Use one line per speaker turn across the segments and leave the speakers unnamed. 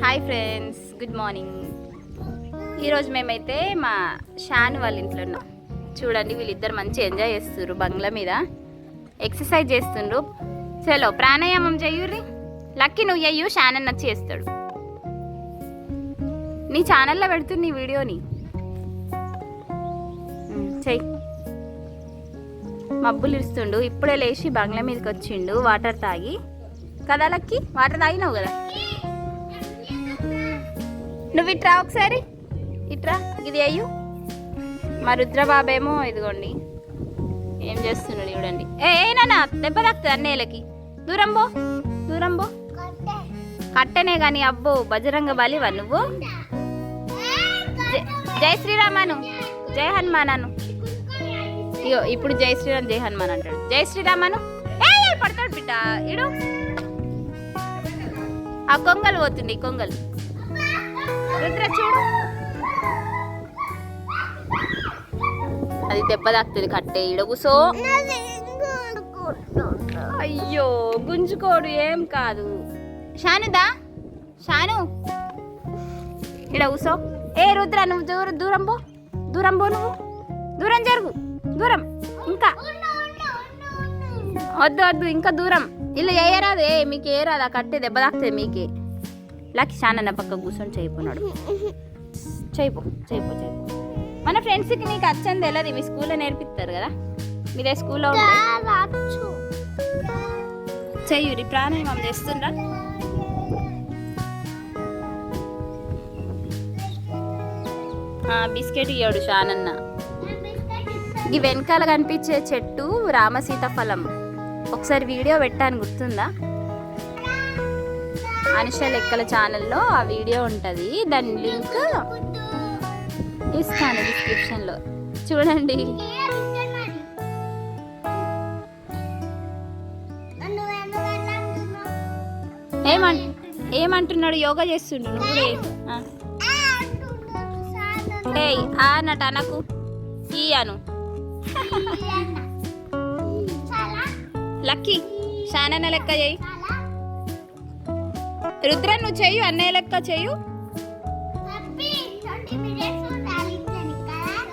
Hi friends, good morning. ఈరోజు మేమైతే మా షాన్ వాళ్ళ ఇంట్లో ఉన్నాం. చూడండి, వీళ్ళిద్దరు మంచి ఎంజాయ్ చేస్తున్నారు. బంగ్లా మీద ఎక్సర్సైజ్ చేస్తుండ్రు. చలో ప్రాణాయామం చెయ్యుర్రి. లక్కీ నువ్వు అయ్యు, షాన్ అన్న చేస్తాడు. నీ ఛానల్లో పెడుతుంది ఈ వీడియోని. చెయ్యి. మబ్బులు ఇస్తుండు. ఇప్పుడే లేచి బంగ్లా మీదకి వచ్చిండు వాటర్ తాగి. కదా లక్కీ, వాటర్ తాగినావు కదా. నువ్వు ఇట్రా, ఒకసారి ఇట్రా. ఇది అయ్యు. మా రుద్రబాబేమో ఇదిగోండి ఏం చేస్తున్నాడు చూడండి. ఏనా దెబ్బ తాకుతుంది అన్నేళ్ళకి. దూరం పో, దూరం పో. కట్టనే కానీ అబ్బో బజరంగ బలివా నువ్వు. జై శ్రీరామాను, జై హనుమానాను. ఇగో ఇప్పుడు జై శ్రీరామ్ జై హనుమాన్ అంటాడు. జై శ్రీరామాను. పడతాడు బిడ్డ ఇడు. ఆ కొంగలు పోతుంది, కొంగలు. రుద్ర చూడు, అది దెబ్బ తాకుతుంది. కట్టే ఇడ కూసో. అయ్యో గుంజుకోడు, ఏం కాదు. షానుదా, షాను ఇడ కూసో. ఏ రుద్ర నువ్వు దూరం పో, దూరం పో. నువ్వు దూరం జరుగు, దూరం. ఇంకా వద్దు వద్దు, ఇంకా దూరం. ఇలా వేయరాదు. మీకు ఏరాదు, ఆ కట్టే దెబ్బ తాకుతుంది మీకే. లక్కీ షానన్న పక్క కూర్చొని చేయిపోన్నాడు. చేయిపో చేయిపో చేయిపో. మన ఫ్రెండ్స్కి నీకు వచ్చని తెలియదు, మీ స్కూల్లో నేర్పిస్తారు కదా. మీరే స్కూల్లో చెయ్యురి. ప్రాణాయామం చేస్తుండ్రా. బిస్కెట్ ఇయ్యాడు షానన్న. ఈ వెనకాల కనిపించే చెట్టు రామసీత ఫలం. ఒకసారి వీడియో పెట్టాను, గుర్తుందా? అనుష లెక్కల ఛానల్లో ఆ వీడియో ఉంటుంది. దాని లింక్ ఇస్తాను డిస్క్రిప్షన్లో, చూడండి. ఏమంటున్నాడు? యోగా చేస్తుండు. నువ్వు ఆ నట అనకు, ఈ అను. లక్కీ షానన్న లెక్క చేయి. రుద్ర నువ్వు చెయ్యు, అన్నయ్య లెక్క చెయ్యు.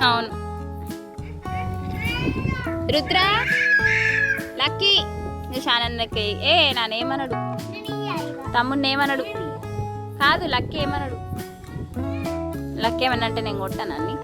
అవును రుద్ర. లక్కీ నువ్వు షానన్న లెక్క. నానేమనడు, తమ్ముడిని ఏమనడు. కాదు లక్కీ ఏమనడు. లక్కీ ఏమన్నా అంటే నేను కొట్టాను అన్ని.